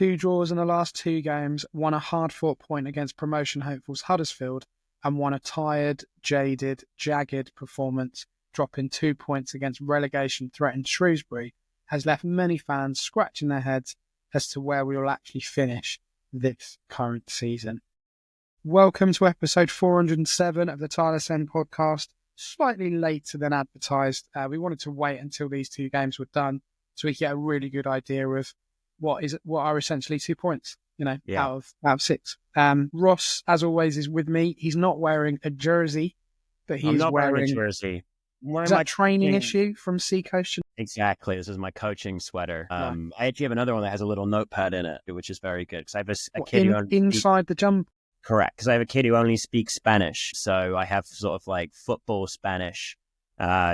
2 draws in the last 2 games, won a hard-fought point against promotion hopefuls Huddersfield, and won a tired, jaded, jagged performance, dropping 2 points against relegation-threatened Shrewsbury, has left many fans scratching their heads as to where we will actually finish this current season. Welcome to episode 407 of the Tilehurst podcast. Slightly later than advertised. We wanted to wait until these 2 games were done so we could get a really good idea of what are essentially 2 points, out of 6. Ross, as always, is with me. He's not wearing a jersey, but he's wearing a jersey. Is that a training issue from Seacoast? Exactly. This is my coaching sweater. Right. I actually have another one that has a little notepad in it, which is very good because I have a kid who inside the jump. Correct, because I have a kid who only speaks Spanish, so I have sort of like football Spanish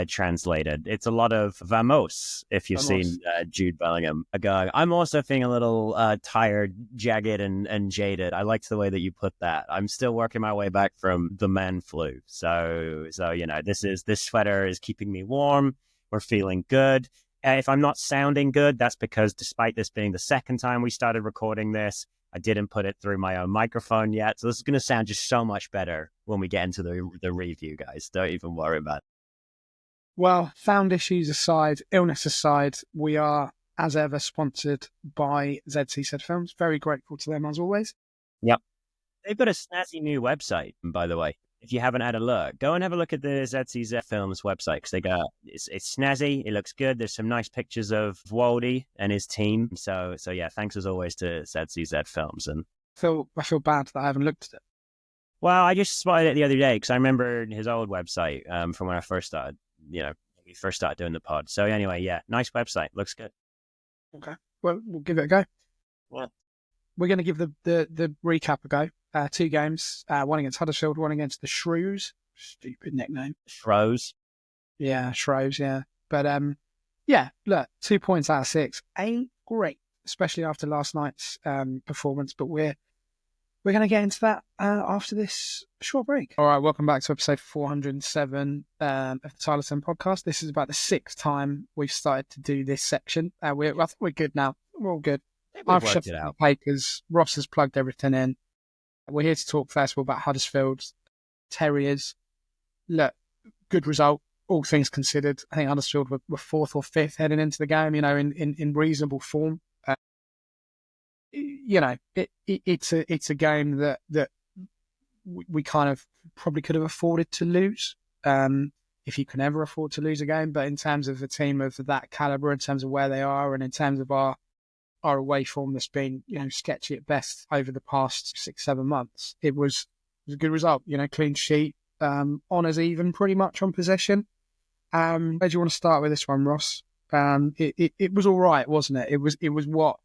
translated. It's a lot of vamos, if you've seen Jude Bellingham. I'm also feeling a little tired, jagged, and jaded. I liked the way that you put that. I'm still working my way back from the man flu. So this sweater is keeping me warm. We're feeling good. If I'm not sounding good, that's because despite this being the second time we started recording this, I didn't put it through my own microphone yet. So this is going to sound just so much better when we get into the review, guys. Don't even worry about it. Well, sound issues aside, illness aside, we are, as ever, sponsored by ZCZ Films. Very grateful to them, as always. Yep. They've got a snazzy new website, by the way. If you haven't had a look, go and have a look at the ZCZ Films website because it's snazzy. It looks good. There's some nice pictures of Waldy and his team. So yeah, thanks as always to ZCZ Films. And I feel bad that I haven't looked at it. Well, I just spotted it the other day because I remember his old website from when I first started. When we first started doing the pod. So anyway, yeah, nice website. Looks good. Okay, well, we'll give it a go. Well, we're going to give the recap a go. 2 games, one against Huddersfield, one against the Shrews. Stupid nickname. Shrews. Yeah, Shrews, yeah. But, look, 2 points out of 6 ain't great, especially after last night's performance. But we're going to get into that after this short break. All right, welcome back to episode 407 of the Tilehurst podcast. This is about the 6th time we've started to do this section. I think we're good now. We're all good. I've worked it out. Papers. Ross has plugged everything in. We're here to talk first of all about Huddersfield Terriers. Look, good result, all things considered. I think Huddersfield were 4th or 5th heading into the game, in reasonable form. It's a game that we kind of probably could have afforded to lose, if you can ever afford to lose a game. But in terms of a team of that calibre, in terms of where they are, and in terms of our away form that's been, sketchy at best over the past 6-7 months, it was a good result. Clean sheet, honours even pretty much on possession. Where do you want to start with this one, Ross? It was all right, wasn't it? It was what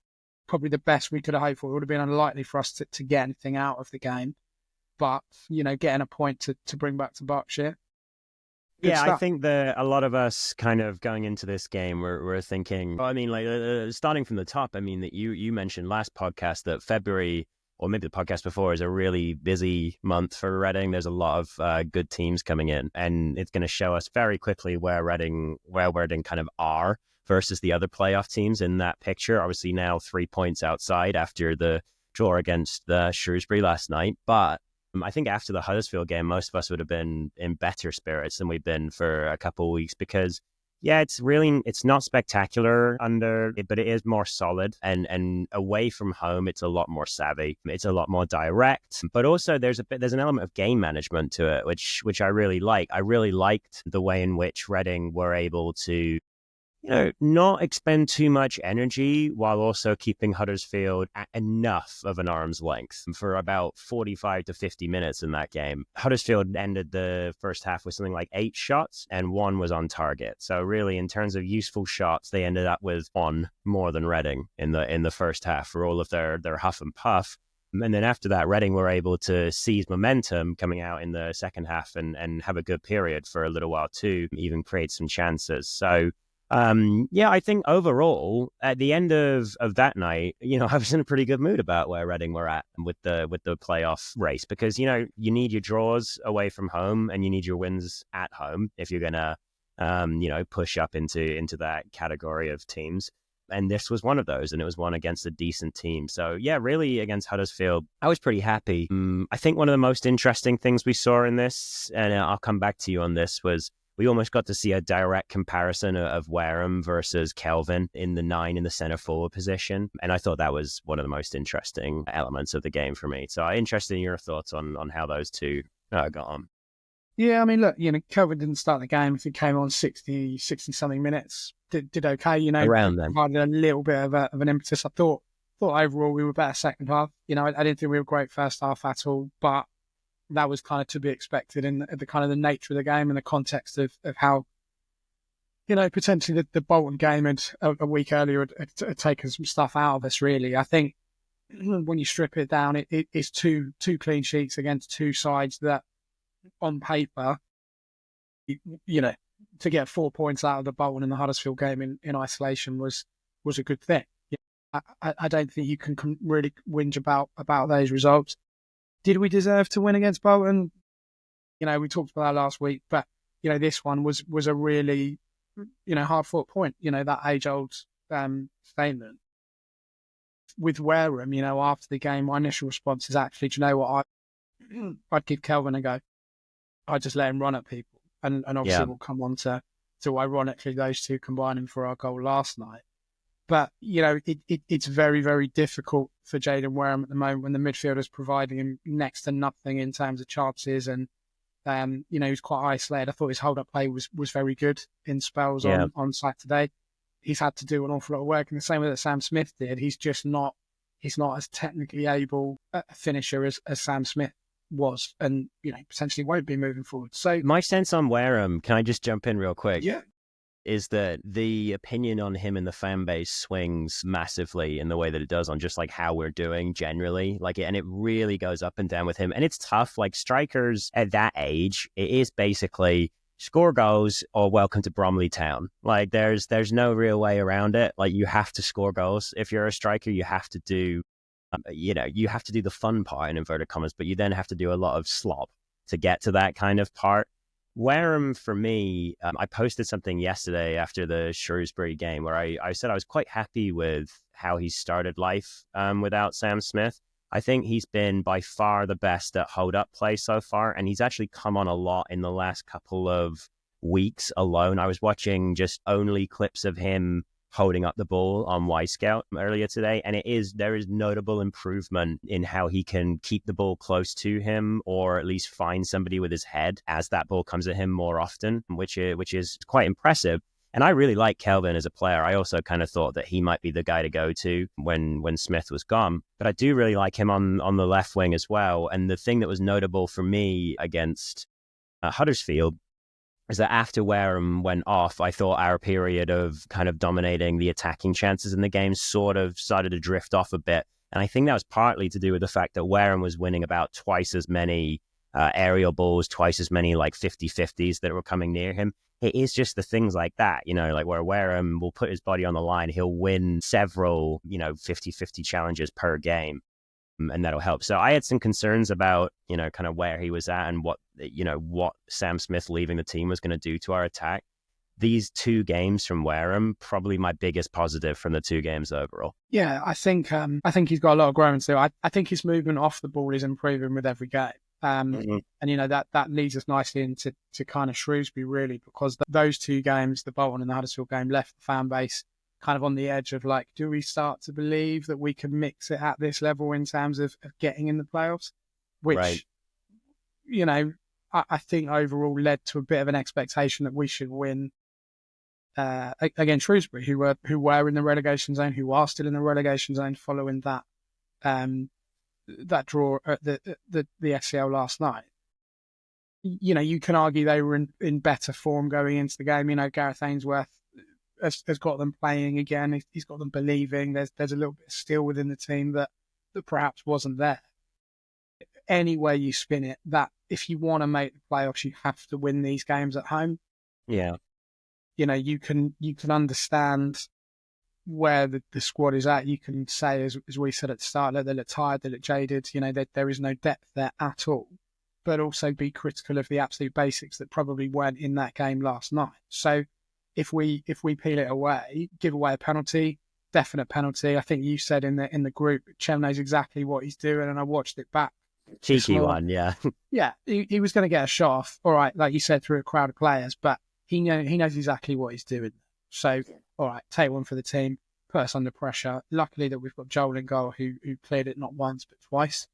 probably the best we could have hoped for. It would have been unlikely for us to get anything out of the game, but getting a point to bring back to Berkshire. Good stuff. I think that a lot of us kind of going into this game, we're thinking, starting from the top, that you mentioned last podcast that February, or maybe the podcast before, is a really busy month for Reading. There's a lot of good teams coming in, and it's going to show us very quickly where Reading kind of are versus the other playoff teams in that picture. Obviously now 3 points outside after the draw against the Shrewsbury last night, but I think after the Huddersfield game, most of us would have been in better spirits than we've been for a couple of weeks because, it's not spectacular but it is more solid. And away from home, it's a lot more savvy. It's a lot more direct. But also, there's an element of game management to it, which I really like. I really liked the way in which Reading were able to not expend too much energy while also keeping Huddersfield at enough of an arm's length for about 45 to 50 minutes in that game. Huddersfield ended the first half with something like 8 shots and 1 was on target. So really, in terms of useful shots, they ended up with 1 more than Reading in the first half for all of their huff and puff. And then after that, Reading were able to seize momentum coming out in the second half and have a good period for a little while too, even create some chances. So I think overall, at the end of that night, I was in a pretty good mood about where Reading were at with the playoff race because, you need your draws away from home and you need your wins at home if you're going to, push up into that category of teams. And this was one of those, and it was one against a decent team. So yeah, really against Huddersfield, I was pretty happy. I think one of the most interesting things we saw in this, and I'll come back to you on this, was we almost got to see a direct comparison of Wareham versus Kelvin in the 9 in the centre forward position. And I thought that was one of the most interesting elements of the game for me. So I'm interested in your thoughts on how those two got on. Yeah, I mean, look, Kelvin didn't start the game. If he came on 60 something minutes, did okay, Around then. Provided a little bit of an impetus. I thought overall we were better second half. I didn't think we were great first half at all, but that was kind of to be expected in the kind of the nature of the game and the context of how, potentially the Bolton game had a week earlier had taken some stuff out of us, really. I think when you strip it down, it's two clean sheets against two sides that, on paper, to get 4 points out of the Bolton and the Huddersfield game in isolation was a good thing. I don't think you can really whinge about those results. Did we deserve to win against Bolton? We talked about that last week, but this one was a really hard-fought point. That age-old statement with Wareham. After the game, my initial response is actually, do you know what? I'd give Kelvin a go. I'd just let him run at people, and obviously we'll come on to ironically those two combining for our goal last night. But, it's very, very difficult for Jayden Wareham at the moment when the midfield is providing him next to nothing in terms of chances. And, he's quite isolated. I thought his hold-up play was very good in spells on Saturday. He's had to do an awful lot of work in the same way that Sam Smith did. He's not as technically able a finisher as Sam Smith was, and, potentially won't be moving forward. So my sense on Wareham, can I just jump in real quick? Yeah. Is that the opinion on him in the fan base swings massively in the way that it does on just like how we're doing generally, and it really goes up and down with him. And it's tough, like strikers at that age, it is basically score goals or welcome to Bromley Town. Like there's no real way around it. Like you have to score goals. If you're a striker, you have to do, you have to do the fun part in inverted commas, but you then have to do a lot of slop to get to that kind of part. Wareham, for me, I posted something yesterday after the Shrewsbury game where I said I was quite happy with how he started life without Sam Smith. I think he's been by far the best at hold-up play so far, and he's actually come on a lot in the last couple of weeks alone. I was watching just only clips of him holding up the ball on Y-Scout earlier today, and there is notable improvement in how he can keep the ball close to him, or at least find somebody with his head as that ball comes at him more often, which is quite impressive. And I really like Kelvin as a player. I also kind of thought that he might be the guy to go to when Smith was gone. But I do really like him on the left wing as well. And the thing that was notable for me against Huddersfield is that after Wareham went off, I thought our period of kind of dominating the attacking chances in the game sort of started to drift off a bit. And I think that was partly to do with the fact that Wareham was winning about twice as many aerial balls, twice as many like 50-50s that were coming near him. It is just the things like that, like where Wareham will put his body on the line, he'll win several, 50-50 challenges per game. And that'll help. So I had some concerns about, kind of where he was at and what Sam Smith leaving the team was going to do to our attack. These two games from Wareham, probably my biggest positive from the two games overall. Yeah, I think he's got a lot of growing to do. I think his movement off the ball is improving with every game. And, that leads us nicely into kind of Shrewsbury, really, because those two games, the Bolton and the Huddersfield game, left the fan base kind of on the edge of like, do we start to believe that we can mix it at this level in terms of getting in the playoffs? Which, right. I think overall led to a bit of an expectation that we should win against Shrewsbury, who were in the relegation zone, who are still in the relegation zone following that draw at the SCL last night. You can argue they were in better form going into the game. Gareth Ainsworth has got them playing again. He's got them believing. There's a little bit of steel within the team that perhaps wasn't there. Any way you spin it, that if you want to make the playoffs, you have to win these games at home. Yeah. You can understand where the squad is at. You can say, as we said at the start, that they look tired, they look jaded. There is no depth there at all. But also be critical of the absolute basics that probably weren't in that game last night. So if we peel it away, give away a penalty, definite penalty. I think you said in the group, Chem knows exactly what he's doing, and I watched it back. Cheeky one, yeah. Yeah, he was going to get a shot off, all right, like you said, through a crowd of players, but he knows exactly what he's doing. So, all right, take one for the team, put us under pressure. Luckily that we've got Joel in goal who cleared it not once but twice.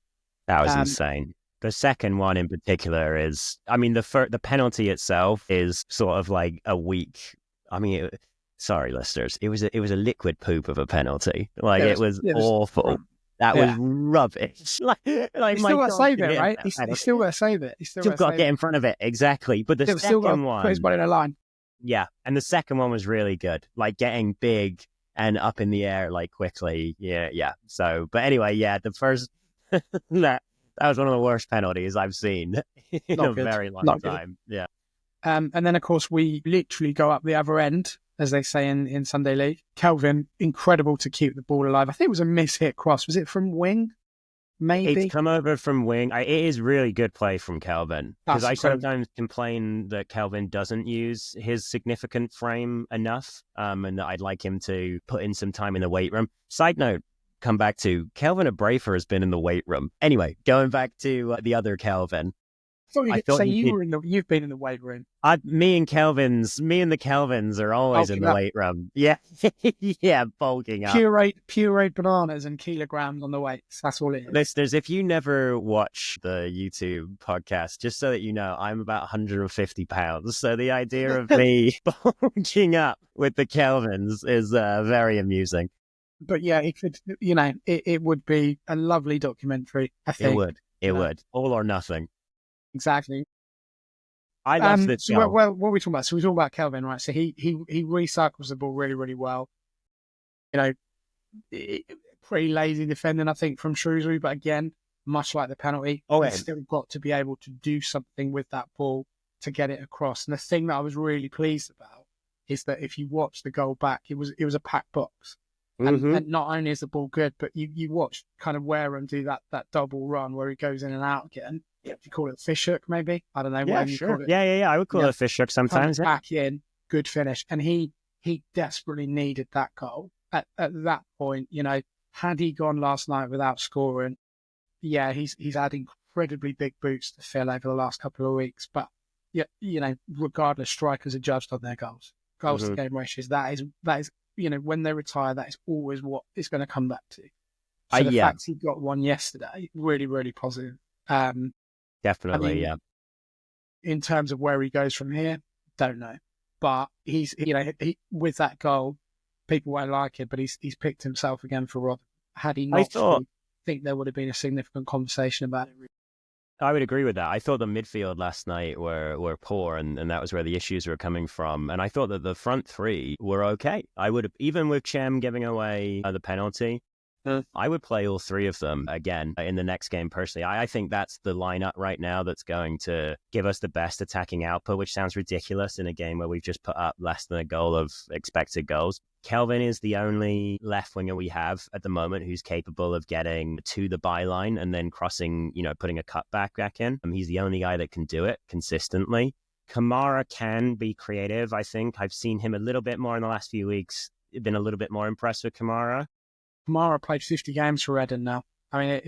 That was insane. The second one in particular is, I mean, the penalty itself is sort of like a weak. I mean, sorry, listeners, it was a liquid poop of a penalty. Like it was awful. That was rubbish. Like he's still got to save it, right? He's still got to save it. He's still got to get in front of it, exactly. But the second one, put his body in a line. Yeah, and the second one was really good, like getting big and up in the air like quickly. Yeah. So, but anyway, yeah, the first that was one of the worst penalties I've seen in a very long time. Yeah. And then of course we literally go up the other end, as they say in Sunday League. Kelvin, incredible to keep the ball alive. I think it was a miss-hit cross. Was it from wing? Maybe. It's come over from wing. It is really good play from Kelvin. Because I sometimes complain that Kelvin doesn't use his significant frame enough, and that I'd like him to put in some time in the weight room. Side note, come back to Kelvin Abrafer has been in the weight room. Anyway, going back to the other Kelvin. I thought you've been in the weight room. Me and the Kelvins are always in the weight room. Yeah, yeah, bulking up. Pureed bananas and kilograms on the weights. That's all it is. Listeners, if you never watch the YouTube podcast, just so that you know, I'm about 150 pounds. So the idea of me bulking up with the Kelvins is very amusing. But yeah, it would be a lovely documentary, I think. It would. All or nothing. Exactly. I love this. So what are we talking about? So we're talking about Kelvin, right? So he recycles the ball really, really well. Pretty lazy defending, I think, from Shrewsbury, but again, much like the penalty, he's still got to be able to do something with that ball to get it across. And the thing that I was really pleased about is that if you watch the goal back, it was a packed box. And not only is the ball good, but you watch kind of Wareham do that double run where he goes in and out again. Do you call it fish hook, maybe? I don't know. Yeah, sure. Yeah. I would call it a fish hook sometimes. Back in, good finish. And he desperately needed that goal. At that point, had he gone last night without scoring, yeah, he's had incredibly big boots to fill over the last couple of weeks. But, regardless, strikers are judged on their goals. Goals to game ratios. That is, when they retire, that is always what it's going to come back to. So the fact he got one yesterday, really, really positive. Definitely, yeah. In terms of where he goes from here, don't know. But he's, with that goal, people won't like it, but he's picked himself again for Rod. Had he not, I think there would have been a significant conversation about it. I would agree with that. I thought the midfield last night were poor, and that was where the issues were coming from. And I thought that the front three were okay. I would have, even with Chem giving away the penalty, I would play all three of them again in the next game personally. I think that's the lineup right now that's going to give us the best attacking output, which sounds ridiculous in a game where we've just put up less than a goal of expected goals. Kelvin is the only left winger we have at the moment who's capable of getting to the byline and then crossing, putting a cutback back in. He's the only guy that can do it consistently. Kamara can be creative, I think. I've seen him a little bit more in the last few weeks. Been a little bit more impressed with Kamara. Kamara played 50 games for Eden now. I mean,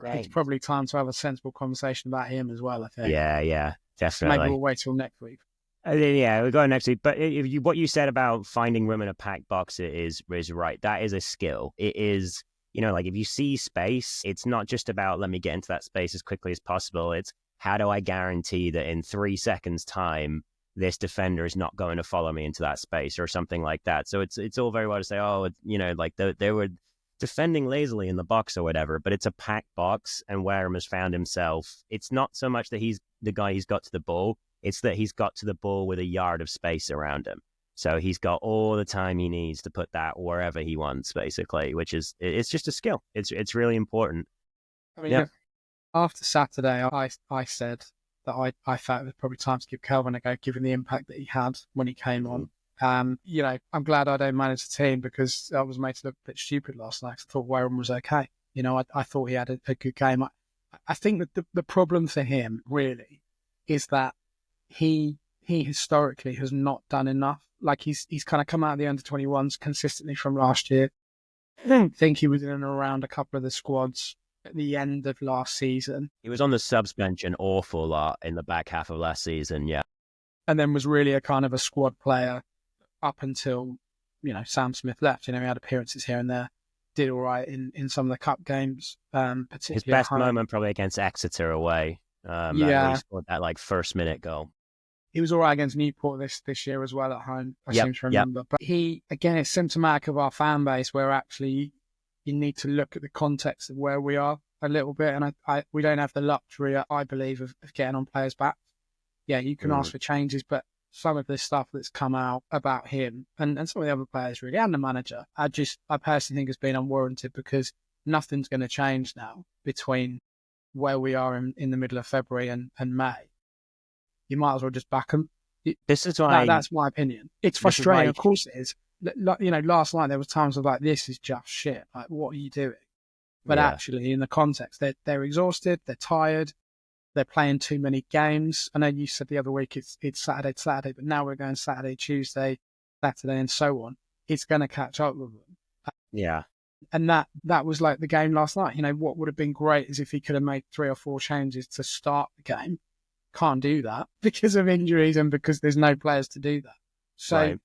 it's probably time to have a sensible conversation about him as well, I think. Yeah, definitely. Maybe we'll wait till next week. Yeah, we'll go next week. But what you said about finding room in a packed box is right. That is a skill. It is, like if you see space, it's not just about let me get into that space as quickly as possible. It's how do I guarantee that in 3 seconds' time, this defender is not going to follow me into that space or something like that. So it's all very well to say, they were defending lazily in the box or whatever, but it's a packed box, and Wareham has found himself. It's not so much that he's the guy who's got to the ball. It's that he's got to the ball with a yard of space around him. So he's got all the time he needs to put that wherever he wants, basically, which is, it's just a skill. It's really important. I mean, after Saturday, I said that I felt it was probably time to give Kelvin a go, given the impact that he had when he came on. I'm glad I don't manage the team because I was made to look a bit stupid last night. I thought Wareham was okay. I thought he had a good game. I think that the problem for him really is that he historically has not done enough. Like he's kind of come out of the under-21s consistently from last year. I think he was in and around a couple of the squads at the end of last season. He was on the subs bench an awful lot in the back half of last season, yeah. And then was really a kind of a squad player up until, Sam Smith left. He had appearances here and there, did all right in some of the cup games, particularly his best moment probably against Exeter away. Where he scored that first minute goal. He was all right against Newport this year as well at home, I seem to remember. But he, again, is symptomatic of our fan base where actually you need to look at the context of where we are a little bit. And we don't have the luxury, I believe, of getting on players back. Yeah, you can ask for changes, but some of the stuff that's come out about him and some of the other players really, and the manager, I personally think has been unwarranted, because nothing's going to change now between where we are in the middle of February and May. You might as well just back them. This is why that's my opinion. It's frustrating, of course it is. Last night there was times of this is just shit. Like, what are you doing? But actually, in the context, they're exhausted, they're tired, they're playing too many games. I know you said the other week it's Saturday, but now we're going Saturday, Tuesday, Saturday, and so on. It's going to catch up with them. Yeah. And that was like the game last night. What would have been great is if he could have made 3 or 4 changes to start the game. Can't do that because of injuries and because there's no players to do that. So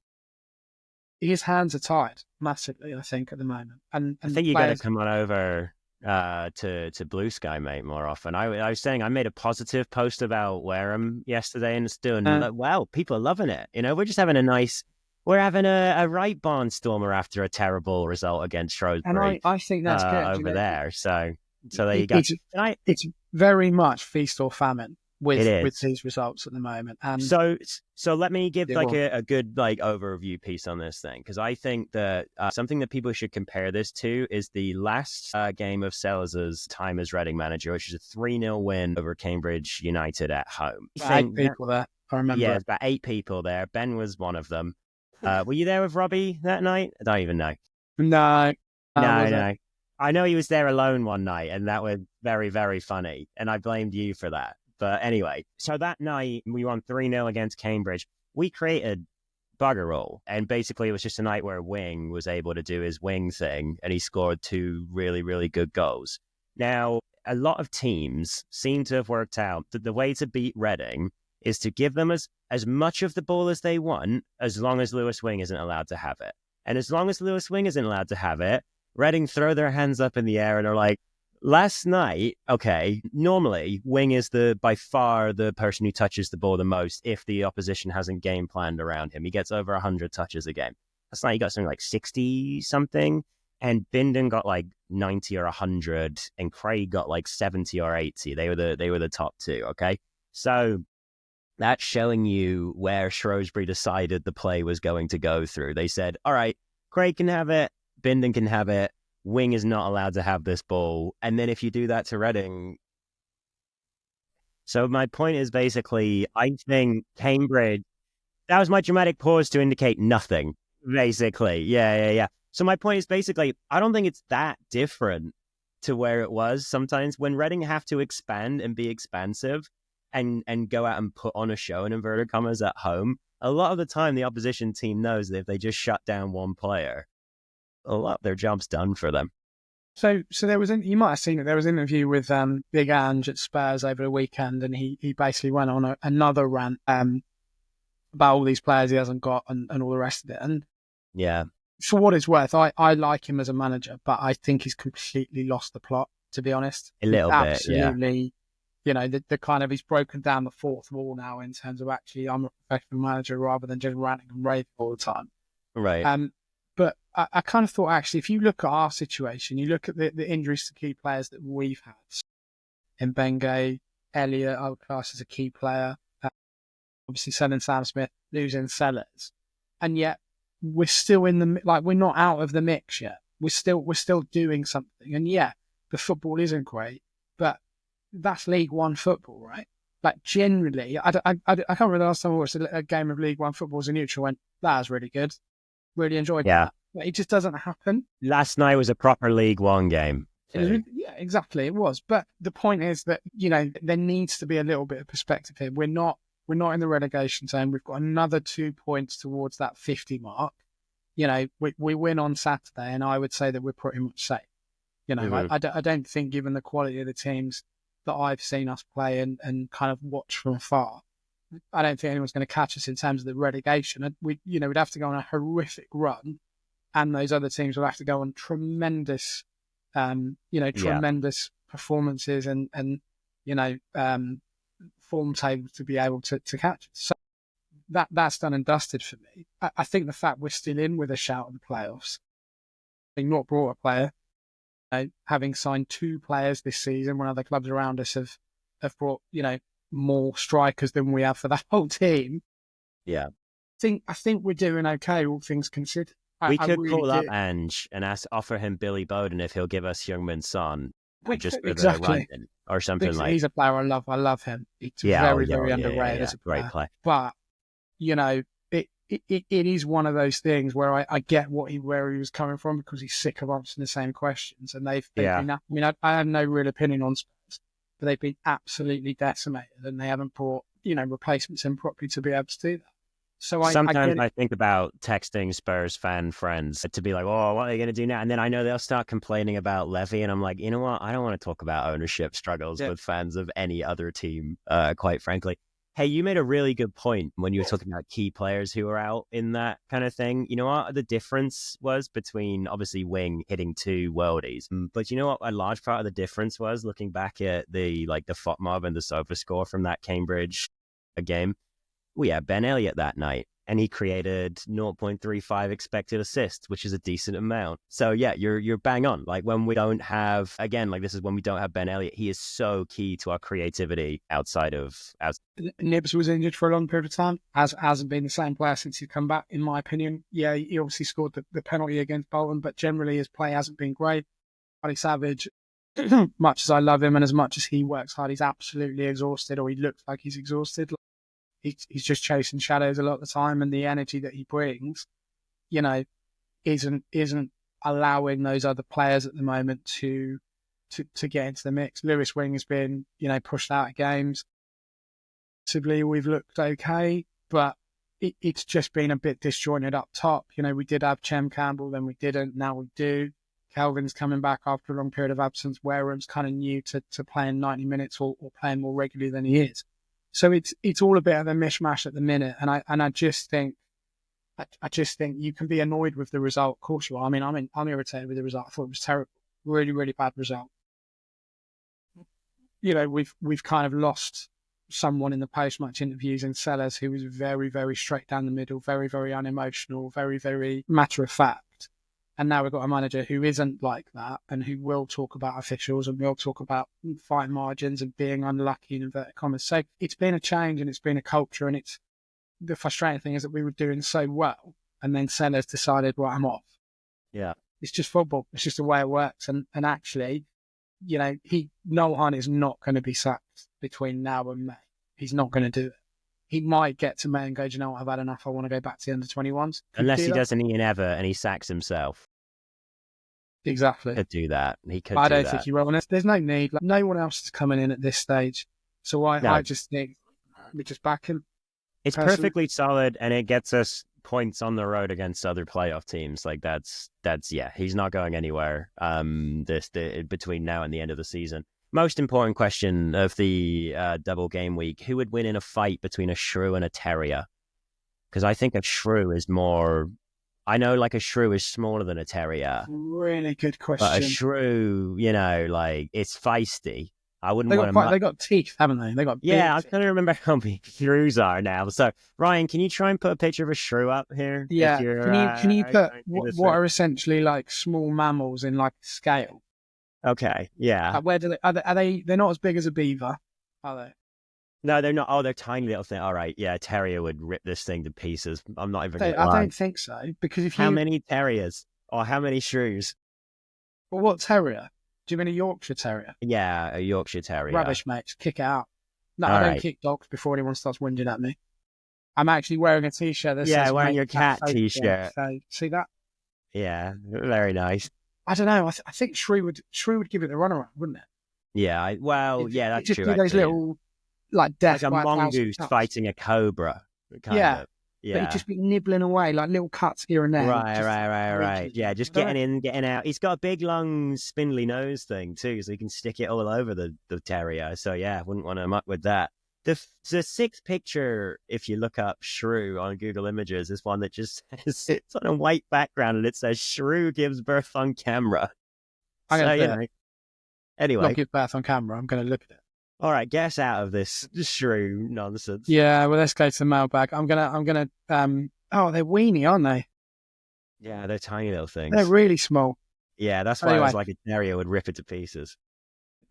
his hands are tied massively, I think, at the moment. And I think you got to come on over to BlueSky, mate, more often. I was saying I made a positive post about Wareham yesterday, and it's doing well. People are loving it. We're just having we're having a right barnstormer after a terrible result against Shrewsbury. And I think that's good over there. So there you go. It's very much feast or famine with these results at the moment. And so let me give a good overview piece on this thing, because I think that something that people should compare this to is the last game of Sellers' time as Reading manager, which is a 3-0 win over Cambridge United at home. 8 people there, I remember. Yeah, about 8 people there. Ben was one of them. Were you there with Robbie that night? I don't even know. No. I know he was there alone one night, and that was very, very funny, and I blamed you for that. But anyway, so that night we won 3-0 against Cambridge. We created bugger all, and basically it was just a night where Wing was able to do his wing thing, and he scored 2 really, really good goals. Now, a lot of teams seem to have worked out that the way to beat Reading is to give them as much of the ball as they want, as long as Lewis Wing isn't allowed to have it. And as long as Lewis Wing isn't allowed to have it, Reading throw their hands up in the air and are like, last night, okay, normally Wing is by far the person who touches the ball the most if the opposition hasn't game planned around him. He gets over 100 touches a game. Last night he got something like 60-something, and Bindon got 90 or 100, and Craig got 70 or 80. They were the top 2, okay? So that's showing you where Shrewsbury decided the play was going to go through. They said, all right, Craig can have it, Bindon can have it, Wing is not allowed to have this ball. And then if you do that to Reading... So my point is basically, I think Cambridge... That was my dramatic pause to indicate nothing, basically. Yeah. So my point is basically, I don't think it's that different to where it was sometimes when Reading have to expand and be expansive and go out and put on a show, in inverted commas, at home. A lot of the time, the opposition team knows that if they just shut down one player, a lot of their job's done for them. So there was you might have seen it. There was an interview with Big Ange at Spurs over the weekend, and he basically went on another rant about all these players he hasn't got and all the rest of it. And yeah, for what it's worth, I like him as a manager, but I think he's completely lost the plot, to be honest. A little bit, yeah. Absolutely. The kind of, he's broken down the fourth wall now in terms of actually I'm a professional manager rather than just ranting and raving all the time. Right. But I kind of thought, actually, if you look at our situation, you look at the injuries to key players that we've had. Mbenge, Elliott, I would class as a key player. Obviously, selling Sam Smith, losing Sellers. And yet, we're still we're not out of the mix yet. We're still doing something. And yeah, the football isn't great, but that's League One football, right? Generally, I can't remember the last time I watched a game of League One football as a neutral went, that was really good. Really enjoyed that. But it just doesn't happen. Last night was a proper League One game. Yeah, exactly, it was. But the point is that, there needs to be a little bit of perspective here. We're not in the relegation zone. We've got another 2 points towards that 50 mark. we win on Saturday, and I would say that we're pretty much safe. I don't think, given the quality of the teams that I've seen us play and kind of watch from afar, I don't think anyone's going to catch us in terms of the relegation. We'd have to go on a horrific run, and those other teams would have to go on tremendous, tremendous performances and form tables to be able to catch us. So that's done and dusted for me. I think the fact we're still in with a shout at the playoffs, having not brought a player, having signed 2 players this season when other clubs around us have brought, more strikers than we have for the whole team. Yeah. I think we're doing okay, all things considered. We could call up Ange and offer him Billy Bowden if he'll give us Heung-min Son just for the run in or something like. He's a player I love. I love him. He's very underrated as a great player. But it is one of those things where I get where he was coming from, because he's sick of answering the same questions, and they've been. I mean, I have no real opinion on Spurs, but they've been absolutely decimated, and they haven't brought replacements in properly to be able to do that. So sometimes I think about texting Spurs fan friends to be like, "Oh, what are they going to do now?" And then I know they'll start complaining about Levy, and I'm like, you know what? I don't want to talk about ownership struggles with fans of any other team, quite frankly. Hey, you made a really good point when you were talking about key players who are out in that kind of thing. You know what the difference was between, obviously, Wing hitting 2 worldies, but you know what a large part of the difference was, looking back at the FOTMOB and the Sofa score from that Cambridge game? We had Ben Elliott that night, and he created 0.35 expected assists, which is a decent amount. So yeah, you're bang on. Like when we don't have, this is when we don't have Ben Elliott, he is so key to our creativity outside of. Nibs was injured for a long period of time, hasn't been the same player since he's come back, in my opinion. Yeah, he obviously scored the penalty against Bolton, but generally his play hasn't been great. Hardy Savage, much as I love him and as much as he works hard, he's absolutely exhausted, or he looks like he's exhausted. He's just chasing shadows a lot of the time, and the energy that he brings, isn't allowing those other players at the moment to get into the mix. Lewis Wing has been, pushed out of games. Possibly we've looked okay, but it's just been a bit disjointed up top. We did have Chem Campbell, then we didn't, now we do. Kelvin's coming back after a long period of absence. Wareham's kind of new to playing 90 minutes or playing more regularly than he is. So it's all a bit of a mishmash at the minute, and I just think you can be annoyed with the result. Of course you are. I mean, I'm irritated with the result. I thought it was terrible, really, really bad result. We've kind of lost someone in the post-match interviews in Sellers who was very, very straight down the middle, very, very unemotional, very, very matter of fact. And now we've got a manager who isn't like that, and who will talk about officials and will talk about fine margins and being unlucky in inverted commas. So it's been a change, and it's been a culture, and it's the frustrating thing is that we were doing so well, and then Sellers decided, well, I'm off. Yeah. It's just football. It's just the way it works. And actually, Noel Hunt is not going to be sacked between now and May. He's not going to do it. He might get to May and go, do you know what, I've had enough. I want to go back to the under-21s. Unless he does an Ian Ever and he sacks himself. Exactly. He could do that. I don't think he will. And there's no need. No one else is coming in at this stage. So I just think we just back him. It's perfectly solid, and it gets us points on the road against other playoff teams. Like that's he's not going anywhere between now and the end of the season. Most important question of the double game week: who would win in a fight between a Shrew and a Terrier? Because I think a Shrew is more. I know, a Shrew is smaller than a Terrier. Really good question. But a Shrew, it's feisty. I wouldn't want to. They got teeth, haven't they? They got. I'm trying to remember how big Shrews are now. So, Ryan, can you try and put a picture of a Shrew up here? Yeah. Can you put what are essentially small mammals in scale? Okay. Yeah. Where do they? Are they? They're not as big as a beaver, are they? No, they're not. Oh, they're tiny little thing. All right. Yeah, a Terrier would rip this thing to pieces. I'm not even. I don't think so, because how many Terriers or how many Shrews? Well, what Terrier? Do you mean a Yorkshire Terrier? Yeah, a Yorkshire Terrier. Rubbish, mate. Kick it out. No, All I don't right. kick dogs before anyone starts whinging at me. I'm actually wearing a T-shirt that says... wearing your cat T-shirt. So, see that? Yeah, very nice. I don't know. I think Shrew would give it the runaround, wouldn't it? Yeah, that's true. Those little, death like a mongoose fighting a cobra. Yeah. but he'd just be nibbling away, like little cuts here and there. Right. Yeah, just getting in, getting out. He's got a big, long, spindly nose thing too, so he can stick it all over the terrier. So yeah, wouldn't want to muck with that. The sixth picture, if you look up Shrew on Google Images, is one that just says, it's on a white background and it says Shrew gives birth on camera. Anyway. Not give birth on camera. I'm going to look at it. All right, get us out of this Shrew nonsense. Yeah, well, let's go to the mailbag. I'm gonna. Oh, they're weenie, aren't they? Yeah, they're tiny little things. They're really small. Yeah, that's why I was like a terrier would rip it to pieces.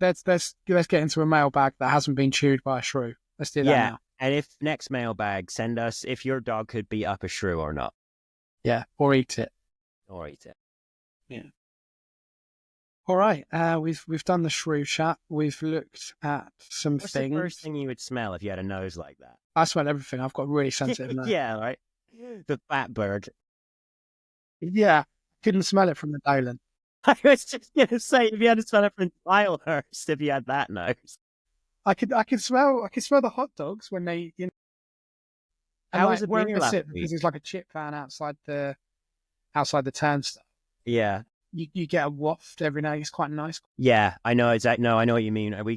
Let's get into a mailbag that hasn't been chewed by a shrew. Let's do that now. And if next mailbag, send us if your dog could beat up a shrew or not. Yeah, or eat it. Yeah. All right, we've done the shrew chat. We've looked at some What's things. The first thing you would smell if you had a nose like that? I smell everything. I've got a really sensitive nose. Yeah, right. The fat bird. Yeah, couldn't smell it from the Dolan. I was just gonna say if you had to smell it from Tilehurst, if you had that nose. I could smell the hot dogs when they. How was it where last week? Because it's like a chip van outside the turnstile. Yeah. You get a waft every now. It's quite nice. Yeah, I know exactly. No, I know what you mean. We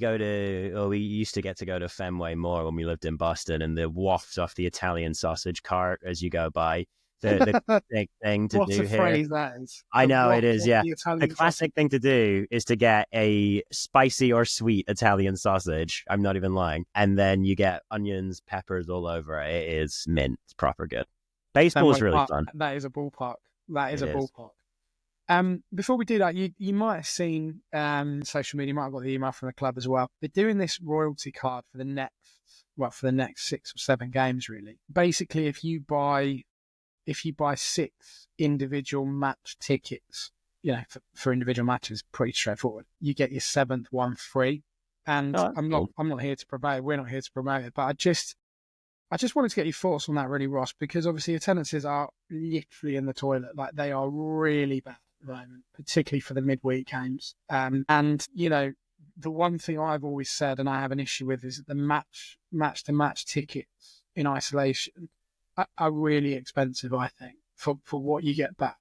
used to get to go to Fenway more when we lived in Boston, and the wafts off the Italian sausage cart as you go by. The big thing to what do a here. Phrase that is. I know it is. Yeah, the classic thing to do is to get a spicy or sweet Italian sausage. I'm not even lying, and then you get onions, peppers all over it. It is mint. It's proper good. Baseball's really fun. That is a ballpark. That is it a ballpark. Before we do that, you might have seen social media, you might have got the email from the club as well. They're doing this royalty card for the next 6 or 7 games, really. Basically, if you buy 6 individual match tickets, for individual matches, pretty straightforward. You get your 7th one free. And I'm not here to promote it. We're not here to promote it, but I just wanted to get your thoughts on that, really, Ross, because obviously attendances are literally in the toilet. Like, they are really bad at the moment, particularly for the midweek games. And the one thing I've always said, and I have an issue with, is that the match-to-match tickets in isolation are really expensive, I think, for what you get back.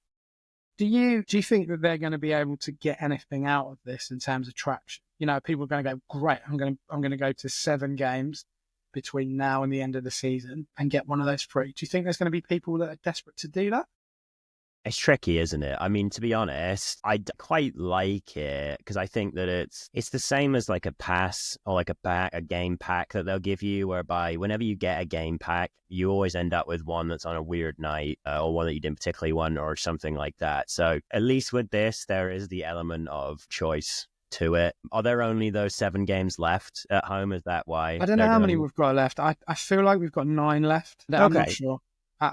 Do you think that they're going to be able to get anything out of this in terms of traction? People are going to go, great, I'm going to go to 7 games between now and the end of the season and get one of those free. Do you think there's going to be people that are desperate to do that? It's tricky, isn't it? I mean, to be honest, I quite like it because I think that it's the same as like a pass or like a game pack that they'll give you, whereby whenever you get a game pack, you always end up with one that's on a weird night or one that you didn't particularly want or something like that. So at least with this, there is the element of choice to it. Are there only those 7 games left at home? Is that why? I don't know how many we've got left. I feel like we've got 9 left. I'm not sure.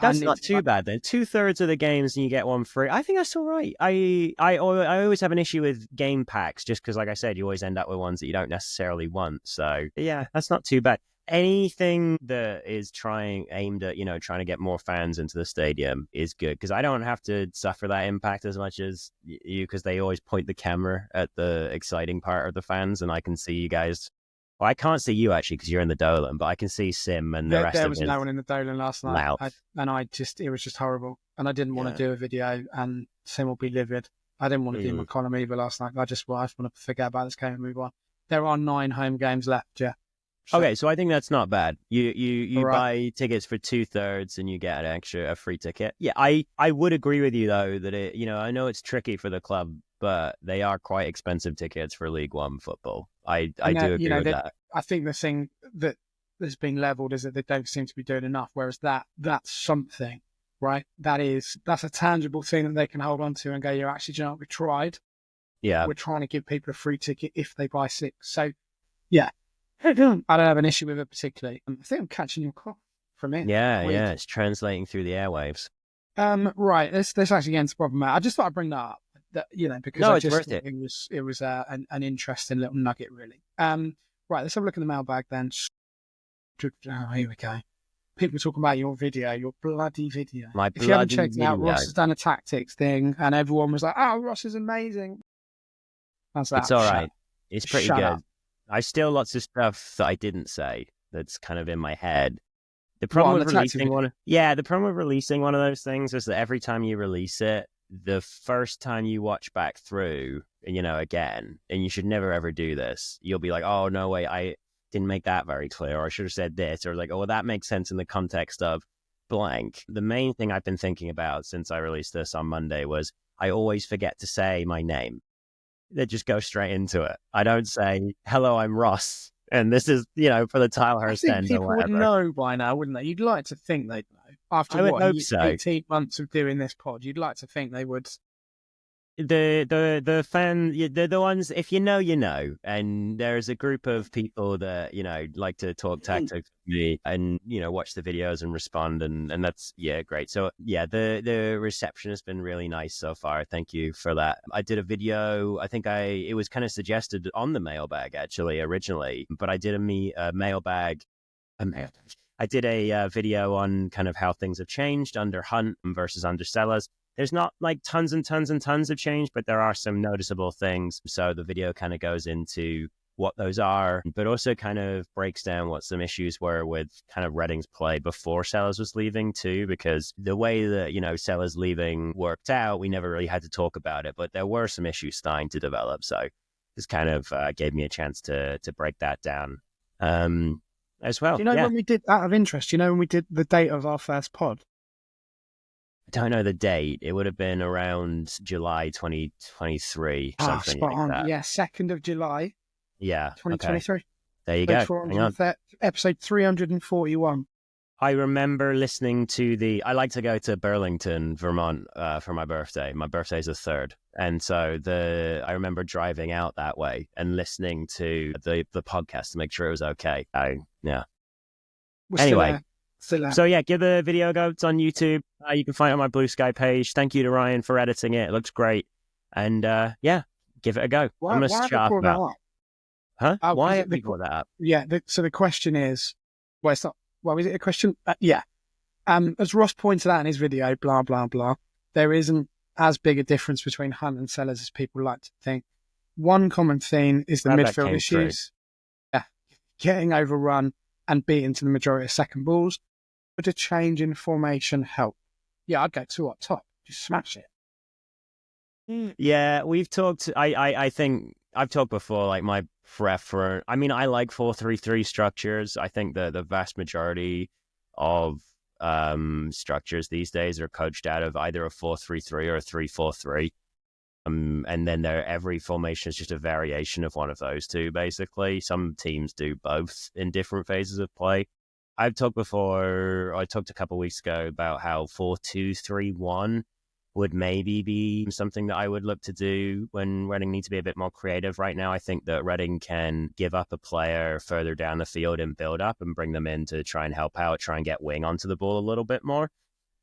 That's not too bad then. 2/3 of the games and you get one free. I think that's all right. I always have an issue with game packs just because, like I said, you always end up with ones that you don't necessarily want. So yeah, that's not too bad. Anything that is aimed at trying to get more fans into the stadium is good because I don't have to suffer that impact as much as you because they always point the camera at the exciting part of the fans and I can see you guys. Well, I can't see you actually because you're in the Dolan, but I can see Sim and the rest of it. There was no one in the Dolan last night, it was just horrible. And I didn't want to do a video, and Sim will be livid. I didn't want to do my column either last night. I just want to forget about this game and move on. There are 9 home games left, yeah. Okay, so I think that's not bad. You buy tickets for 2/3 and you get a free ticket. Yeah, I would agree with you though that I know it's tricky for the club, but they are quite expensive tickets for League One football. I do agree with that. I think the thing that has been levelled is that they don't seem to be doing enough, whereas that's something, right? That's a tangible thing that they can hold on to and go, actually, we tried. Yeah. We're trying to give people a free ticket if they buy 6. So, yeah. I don't have an issue with it particularly. I think I'm catching your call from it. Yeah, it's translating through the airwaves. Right, let's actually get into the problem. I just thought I'd bring that up. Because it's worth it. It was an interesting little nugget, really. Right, let's have a look at the mailbag then. Oh, here we go. People talking about your video, your bloody video. If you haven't checked it out, Ross has done a tactics thing, and everyone was like, "Oh, Ross is amazing." It's all right. It's pretty good. I still lots of stuff that I didn't say that's kind of in my head. The problem What, with on the tactic releasing video? the problem with releasing one of those things is that every time you release it, the first time you watch back through, again, and you should never ever do this, you'll be like, oh no way, I didn't make that very clear, or I should have said this, or like, oh, well, that makes sense in the context of blank. The main thing I've been thinking about since I released this on Monday was I always forget to say my name. They just go straight into it. I don't say, hello, I'm Ross. And this is, for the I Tilehurst think end or people would whatever. know by now, wouldn't they? You'd like to think they'd know. After I would hope so. 18 months of doing this pod, you'd like to think they would. The fan, the ones, if you know, and there's a group of people that like to talk tactics with me and watch the videos and respond, and that's great. So the reception has been really nice so far. Thank you for that. I did a video. I think it was kind of suggested on the mailbag actually originally, but I did a mailbag. I did a video on kind of how things have changed under Hunt versus under Sellers. There's not like tons and tons and tons of change, but there are some noticeable things. So the video kind of goes into what those are, but also kind of breaks down what some issues were with kind of Reading's play before Sellers was leaving too, because the way that, Sellers leaving worked out, we never really had to talk about it, but there were some issues starting to develop. So this kind of gave me a chance to break that down as well. Do you know when we did, out of interest, when we did the date of our first pod? I don't know the date. It would have been around July 2023, something spot like on. that. Yeah, 2nd of July. Yeah. 2023. Okay. There you go. Hang on. Episode 341. I remember listening to I like to go to Burlington, Vermont for my birthday. My birthday's the 3rd. And so I remember driving out that way and listening to the podcast to make sure it was okay. Anyway. So give the video a go. It's on YouTube. You can find it on my BlueSky page. Thank you to Ryan for editing it. It looks great. And give it a go. Why have you brought that up? Huh? Why have you brought that up? Yeah. So the question is, well, it's not. Well, is it a question? Yeah. As Ross pointed out in his video, blah blah blah. There isn't as big a difference between Hunt and Sellers as people like to think. One common theme is the midfield issues. Yeah, getting overrun and beaten to the majority of second balls. Would a change in formation help? Yeah, I'd go 2 up top. Just smash it. Yeah, we've talked. I think I've talked before. Like my preference. I mean, I like 4-3-3 structures. I think the vast majority of structures these days are coached out of either a 4-3-3 or a 3-4-3. And then every formation is just a variation of one of those two. Basically, some teams do both in different phases of play. I've talked before. I talked a couple of weeks ago about how 4-2-3-1 would maybe be something that I would look to do when Reading needs to be a bit more creative. Right now, I think that Reading can give up a player further down the field and build up and bring them in to try and help out, try and get wing onto the ball a little bit more.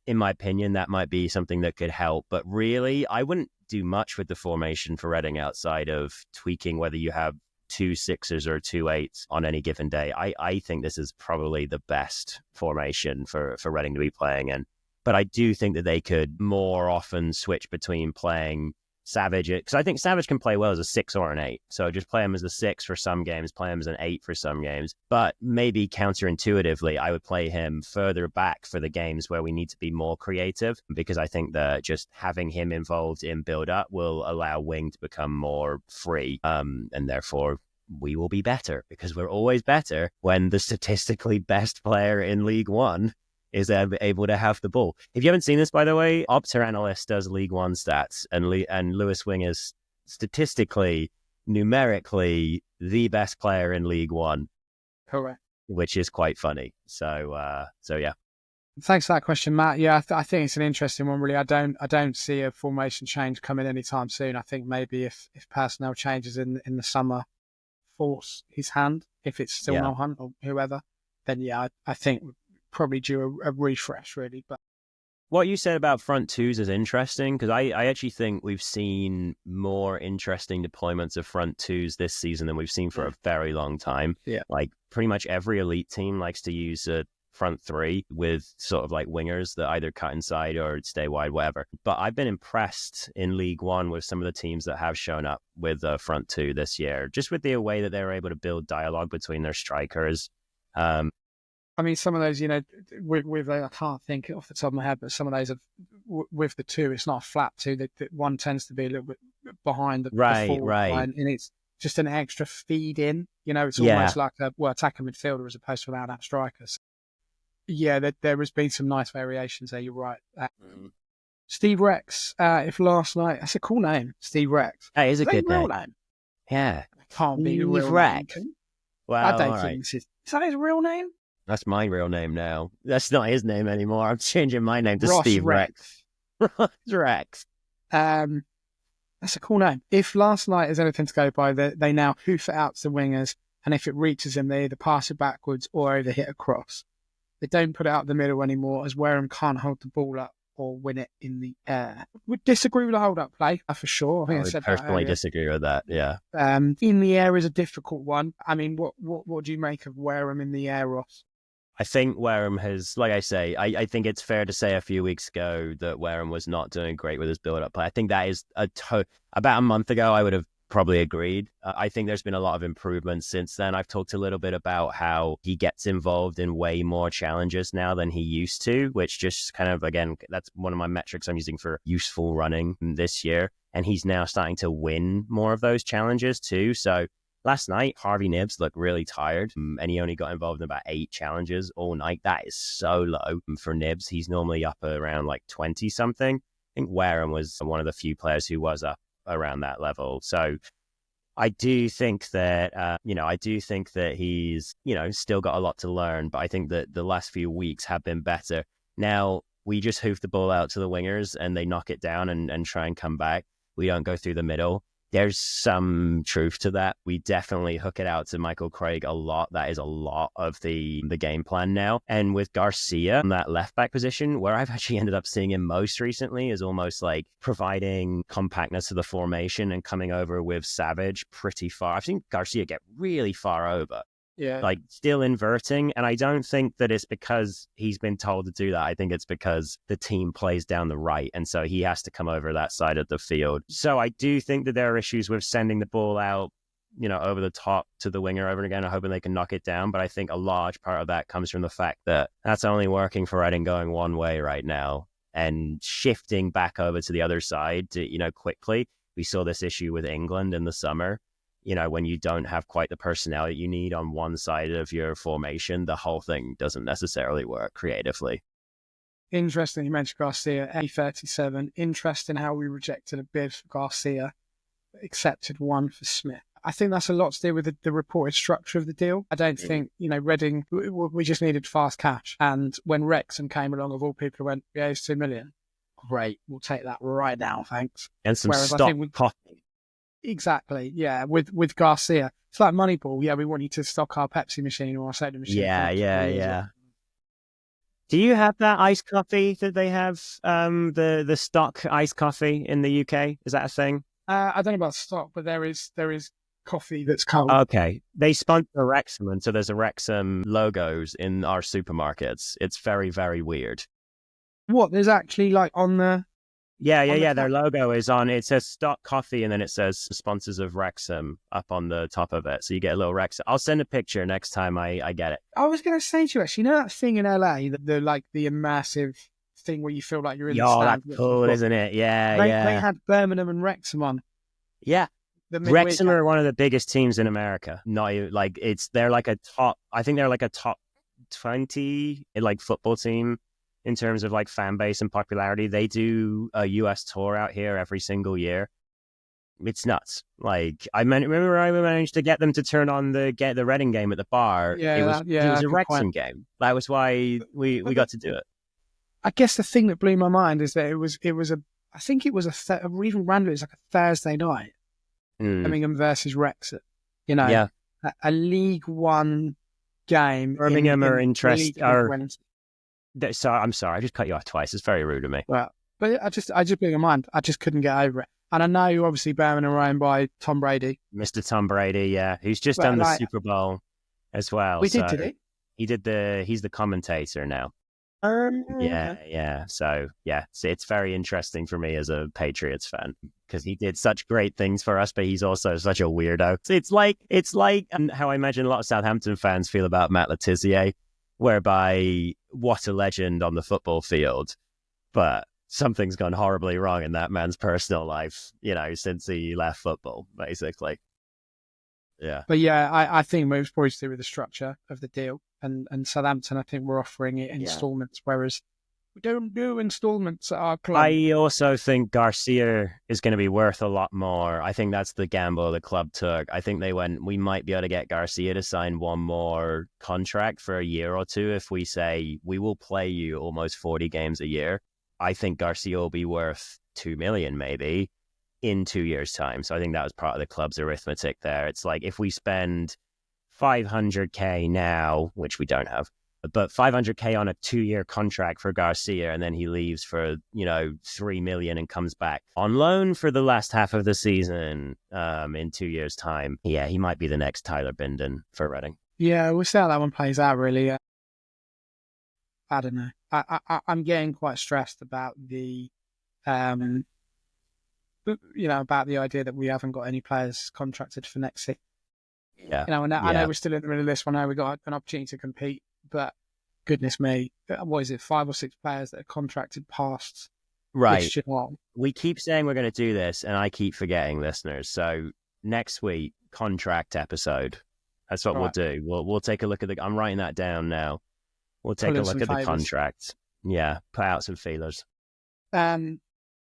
In my opinion, that might be something that could help. But really, I wouldn't do much with the formation for Reading outside of tweaking whether you have 2 6s or 2 8s on any given day. I think this is probably the best formation for Reading to be playing in. But I do think that they could more often switch between playing Savage, because I think Savage can play well as a 6 or an 8. So just play him as a 6 for some games, play him as an 8 for some games. But maybe counterintuitively, I would play him further back for the games where we need to be more creative, because I think that just having him involved in build-up will allow wing to become more free, and therefore we will be better, because we're always better when the statistically best player in League One is able to have the ball. If you haven't seen this, by the way, Opta Analyst does League One stats, and Lewis Wing is statistically, numerically, the best player in League One. Correct. Which is quite funny. So yeah. Thanks for that question, Matt. Yeah, I think it's an interesting one. Really, I don't see a formation change coming anytime soon. I think maybe if personnel changes in the summer force his hand, if it's still no Hunt or whoever, then I think probably due a refresh, really. But what you said about front twos is interesting, because I actually think we've seen more interesting deployments of front twos this season than we've seen for a very long time. Yeah, like pretty much every elite team likes to use a front three with sort of like wingers that either cut inside or stay wide, whatever. But I've been impressed in League One with some of the teams that have shown up with a front two this year, just with the way that they're able to build dialogue between their strikers. I mean, some of those, with I can't think off the top of my head, but some of those are with the two. It's not a flat two. That one tends to be a little bit behind the forward line, and it's just an extra feed in. It's almost like attacking midfielder as opposed to an out striker. So, yeah, there has been some nice variations there. You're right. Steve Rex. If last night, that's a cool name, Steve Rex. That is a good real name. Yeah, can't be the real Rex. name. Well, I don't think this is that his real name? That's my real name now. That's not his name anymore. I'm changing my name to Ross Steve Rex. Ross Rex. That's a cool name. If last night is anything to go by, they now hoof it out to the wingers, and if it reaches them, they either pass it backwards or either hit across. They don't put it out the middle anymore, as Wareham can't hold the ball up or win it in the air. Would disagree with the hold-up play, for sure. I would personally disagree with that, yeah. In the air is a difficult one. I mean, what do you make of Wareham in the air, Ross? I think Wareham has, like I say, I think it's fair to say a few weeks ago that Wareham was not doing great with his build-up play. I think that is about a month ago, I would have probably agreed. I think there's been a lot of improvements since then. I've talked a little bit about how he gets involved in way more challenges now than he used to, which just kind of, again, that's one of my metrics I'm using for useful running this year. And he's now starting to win more of those challenges too. So last night, Harvey Nibbs looked really tired, and he only got involved in about 8 challenges all night. That is so low for Nibbs. He's normally up around like 20-something. I think Wareham was one of the few players who was up around that level. So I do think that, he's, still got a lot to learn, but I think that the last few weeks have been better. Now, we just hoof the ball out to the wingers and they knock it down and try and come back. We don't go through the middle. There's some truth to that. We definitely hook it out to Michael Craig a lot. That is a lot of the game plan now. And with Garcia in that left back position, where I've actually ended up seeing him most recently is almost like providing compactness to the formation and coming over with Savage pretty far. I've seen Garcia get really far over. Yeah. Like still inverting. And I don't think that it's because he's been told to do that. I think it's because the team plays down the right. And so he has to come over that side of the field. So I do think that there are issues with sending the ball out, over the top to the winger over and again, hoping they can knock it down. But I think a large part of that comes from the fact that that's only working for Reading going one way right now and shifting back over to the other side to, quickly. We saw this issue with England in the summer. When you don't have quite the personnel that you need on one side of your formation, the whole thing doesn't necessarily work creatively. Interesting you mentioned Garcia, A37. Interesting how we rejected a bid for Garcia, accepted one for Smith. I think that's a lot to do with the reported structure of the deal. I don't think, Reading, we just needed fast cash. And when Wrexham came along, of all people, who went, yeah, it's 2 million. Great, we'll take that right now, thanks. And some stock coffee. Exactly, yeah. With Garcia, it's like Moneyball. Yeah, we want you to stock our Pepsi machine or our soda machine. Yeah. Do you have that iced coffee that they have? The stock iced coffee in the UK, is that a thing? I don't know about stock, but there is coffee that's cold. Okay, they sponsor Wrexham, and so there's a Wrexham logos in our supermarkets. It's very, very weird. What? There's actually like on the. Yeah. Their logo is on, it says stock coffee and then it says sponsors of Wrexham up on the top of it. So you get a little Wrexham. I'll send a picture next time I get it. I was going to say to you, actually, that thing in LA, the immersive thing where you feel like you're in the stand. That's cool, isn't it? Yeah, They had Birmingham and Wrexham on. Yeah. Wrexham are one of the biggest teams in America. They're like a top 20 like football team. In terms of like fan base and popularity, they do a US tour out here every single year. It's nuts. Like remember I managed to get them to turn on the Reading game at the bar. Yeah, it was a Wrexham game. That was why we got to do it. I guess the thing that blew my mind is that it was I think it was even randomly, it was like a Thursday night. Birmingham versus Wrexham. A League One game. Birmingham are interested. So I'm sorry, I just cut you off twice. It's very rude of me. Well, but I just blew my mind. I just couldn't get over it. And I know obviously Birmingham are owned by Tom Brady. Mr. Tom Brady, yeah. Who's just done the Super Bowl as well. Did he? He's the commentator now. Yeah. So it's very interesting for me as a Patriots fan because he did such great things for us, but he's also such a weirdo. It's like how I imagine a lot of Southampton fans feel about Matt Letizia. whereby what a legend on the football field, but something's gone horribly wrong in that man's personal life, since he left football, basically. Yeah. But yeah, I think it was probably to do with the structure of the deal. And Southampton, I think, we're offering it in installments, whereas we don't do installments at our club. I also think Garcia is going to be worth a lot more. I think that's the gamble the club took. I think they went, we might be able to get Garcia to sign one more contract for a year or two if we say we will play you almost 40 games a year. I think Garcia will be worth 2 million maybe in 2 years' time. So I think that was part of the club's arithmetic there. It's like if we spend 500k now, which we don't have, but 500k on a 2-year contract for Garcia, and then he leaves for 3 million and comes back on loan for the last half of the season in 2 years' time. Yeah, he might be the next Tyler Binden for Reading. Yeah, we'll see how that one plays out. Really, I don't know. I'm getting quite stressed about the about the idea that we haven't got any players contracted for next season. Yeah, I know we're still in the middle of this one. I know we got an opportunity to compete, but goodness me, what is it? 5 or 6 players that are contracted past. Right. We keep saying we're going to do this, and I keep forgetting, listeners. So next week, contract episode. That's what we'll do. We'll take a look at I'm writing that down now. We'll take a look at the contract. Yeah, put out some feelers. All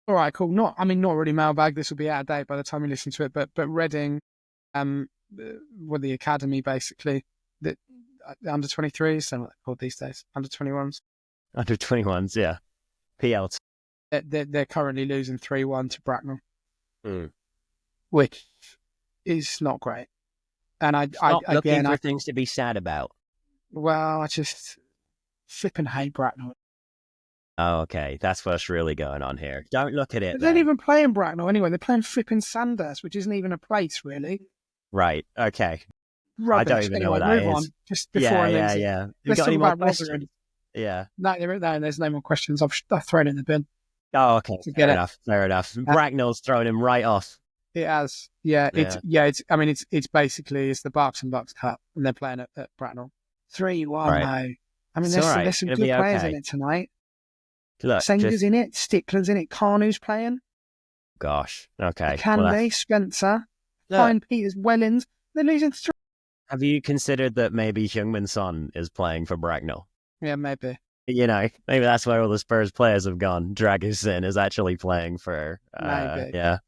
right, cool. Not really mailbag. This will be out of date by the time you listen to it. But Reading, the academy basically, that under 23s, so what they're called these days, under 21s. Under 21s, yeah. PLT. They're currently losing 3-1 to Bracknell, which is not great. And I looking for things to be sad about. Well, I just flipping hate Bracknell. Oh, okay. That's what's really going on here. Don't look at it. They don't even play in Bracknell anyway. They're playing flipping Sandhurst, which isn't even a place, really. Right. Okay. Rubbish. I don't even know what that is. On. Just before yeah. Let's talk about Rotherham. Yeah. No, there's no more questions. I've thrown it in the bin. Oh, okay. Fair enough. Bracknell's thrown him right off. It has. Yeah. It's basically the Berks and Bucks Cup, and they're playing at Bracknell. 3-1 right. now. There's some good players in it tonight. Look, Senger's in it, Stickler's in it, Carnew's playing. Gosh, okay. Candy, Spencer, Fine Peters, Wellens. They're losing 3. Have you considered that maybe Heung-min Son is playing for Bracknell? Yeah, maybe. Maybe that's where all the Spurs players have gone. Dragusin is actually playing for. Maybe. Yeah.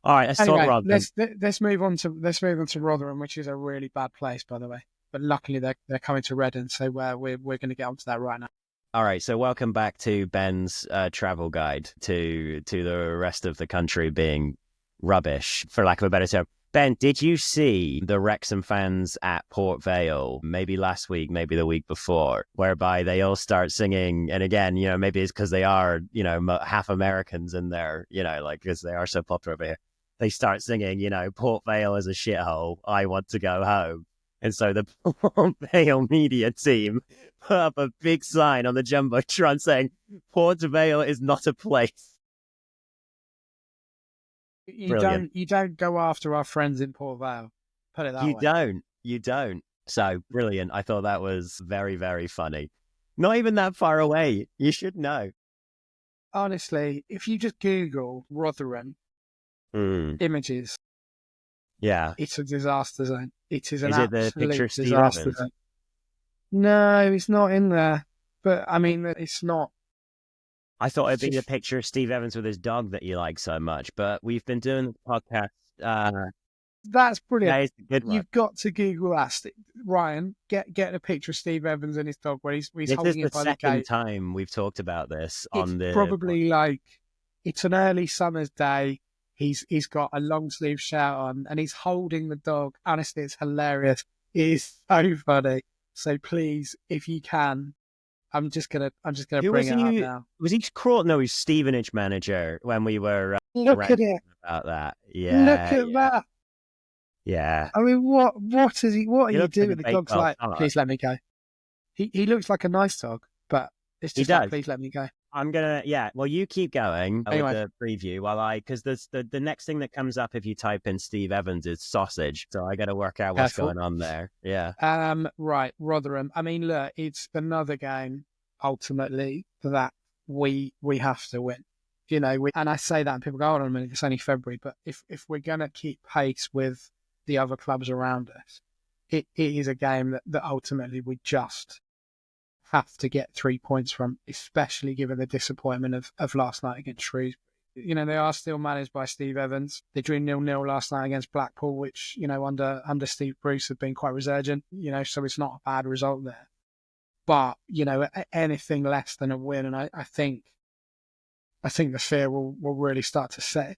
All right, let's talk Rotherham. Let's move on to Rotherham, which is a really bad place, by the way. But luckily they're coming to Reading, so we're going to get onto that right now. All right, so welcome back to Ben's travel guide to the rest of the country being rubbish, for lack of a better term. Ben, did you see the Wrexham fans at Port Vale, maybe last week, maybe the week before, whereby they all start singing, and again, maybe it's because they are, half Americans in there, because they are so popular over here. They start singing, Port Vale is a shithole, I want to go home. And so the Port Vale media team put up a big sign on the Jumbotron saying, Port Vale is not a place. You don't go after our friends in Port Vale. Put it that way. You don't. So brilliant. I thought that was very, very funny. Not even that far away. You should know. Honestly, if you just Google Rotherham images, yeah, it's a disaster zone. It is an it absolute the picture of Steve disaster Evans? zone. No, it's not in there. But I mean, it's not. I thought it'd be the picture of Steve Evans with his dog that you like so much, but we've been doing the podcast. That's brilliant. That is a good one. You've got to Google that. Ryan, get a picture of Steve Evans and his dog where he's holding it by the gate. This is the second time we've talked about this It's probably like, it's an early summer's day. He's got a long sleeve shirt on and he's holding the dog. Honestly, it's hilarious. It is so funny. So please, if you can, I'm just gonna bring it up now. Was he Crawley? No, he's Stevenage manager when we were look at it about that. Yeah, look at that. Yeah. I mean, what is he? What are you doing? The dog's like, color. Please let me go. He looks like a nice dog, but it's just like, please let me go. Well, you keep going with Anyway, the preview because there's the next thing that comes up if you type in Steve Evans is sausage. So I got to work out what's careful. going on there. Yeah. Right, Rotherham. I mean, look, it's another game ultimately that we have to win. And I say that, and people go, "Hold on a minute, it's only February." But if we're gonna keep pace with the other clubs around us, it is a game that ultimately we just have to get 3 points from, especially given the disappointment of last night against Shrew. They are still managed by Steve Evans. They drew 0-0 last night against Blackpool, which, under Steve Bruce have been quite resurgent, so it's not a bad result there. But, anything less than a win, and I think the fear will really start to set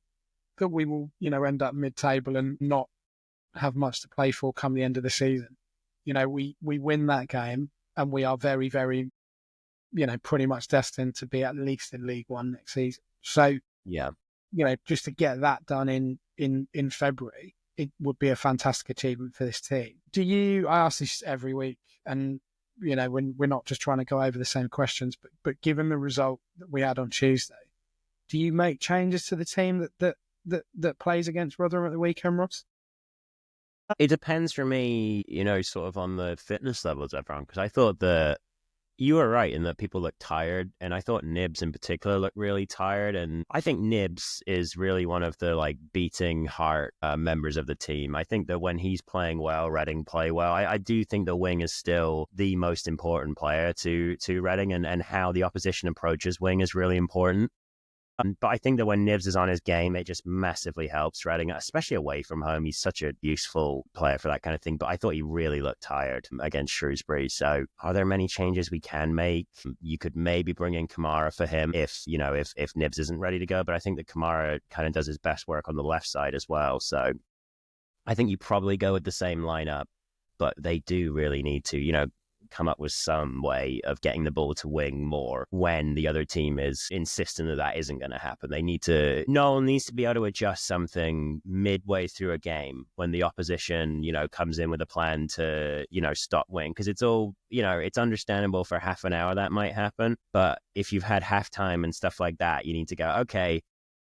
that we will, end up mid-table and not have much to play for come the end of the season. We win that game and we are very, very, pretty much destined to be at least in League One next season. So, Yeah. Just to get that done in February, it would be a fantastic achievement for this team. I ask this every week, and, when we're not just trying to go over the same questions, but given the result that we had on Tuesday, do you make changes to the team that plays against Rotherham at the weekend, Ross? It depends for me, sort of on the fitness levels of everyone, because I thought that you were right in that people look tired, and I thought Nibs in particular looked really tired, and I think Nibs is really one of the beating heart members of the team. I think that when he's playing well, Reading play well. I do think the wing is still the most important player to Reading, and how the opposition approaches wing is really important. But I think that when Nibs is on his game, it just massively helps Reading, especially away from home. He's such a useful player for that kind of thing. But I thought he really looked tired against Shrewsbury. So are there many changes we can make? You could maybe bring in Kamara for him if Nibs isn't ready to go. But I think that Kamara kind of does his best work on the left side as well. So I think you probably go with the same lineup, but they do really need to, come up with some way of getting the ball to wing more when the other team is insisting that isn't going to happen. Noel needs to be able to adjust something midway through a game when the opposition, comes in with a plan to, stop wing. Because it's all, it's understandable for half an hour that might happen. But if you've had halftime and stuff like that, you need to go, okay,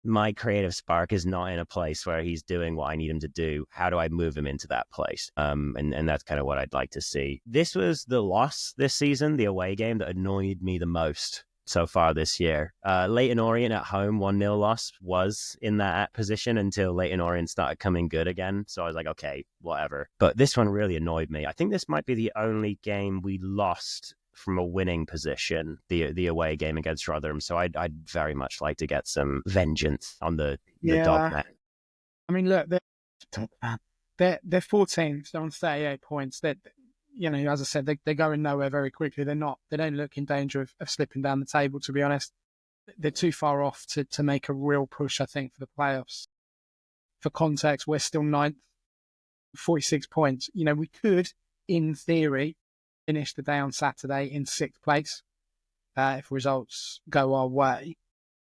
my creative spark is not in a place where he's doing what I need him to do. How do I move him into that place? And that's kind of what I'd like to see. This was the loss this season, the away game that annoyed me the most so far this year. Leyton Orient at home, 1-0 loss, was in that position until Leyton Orient started coming good again. So I was like, okay, whatever. But this one really annoyed me. I think this might be the only game we lost from a winning position, the away game against Rotherham. So I'd very much like to get some vengeance on the dog man. I mean, look, they're 14th. They're on 38 points. They're, as I said, they're going nowhere very quickly. They don't look in danger of slipping down the table, to be honest. They're too far off to make a real push, I think, for the playoffs. For context, we're still 9th, 46 points. We could, in theory, finish the day on Saturday in 6th place if results go our way.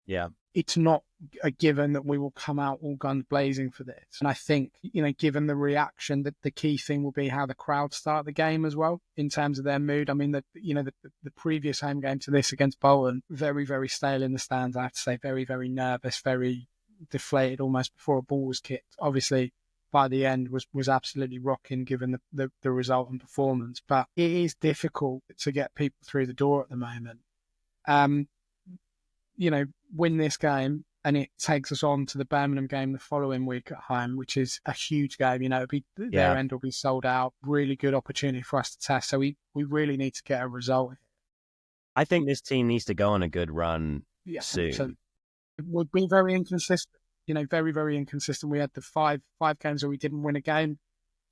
Yeah. It's not a given that we will come out all guns blazing for this. And I think, given the reaction, that the key thing will be how the crowd start the game as well, in terms of their mood. I mean, the previous home game to this against Bolton, very, very stale in the stands, I have to say, very, very nervous, very deflated almost before a ball was kicked. Obviously, by the end was absolutely rocking given the result and performance. But it is difficult to get people through the door at the moment. Win this game and it takes us on to the Birmingham game the following week at home, which is a huge game. Their end will be sold out. Really good opportunity for us to test. So we really need to get a result. I think this team needs to go on a good run soon. So we've been very inconsistent. Very, very inconsistent. We had the five games where we didn't win a game.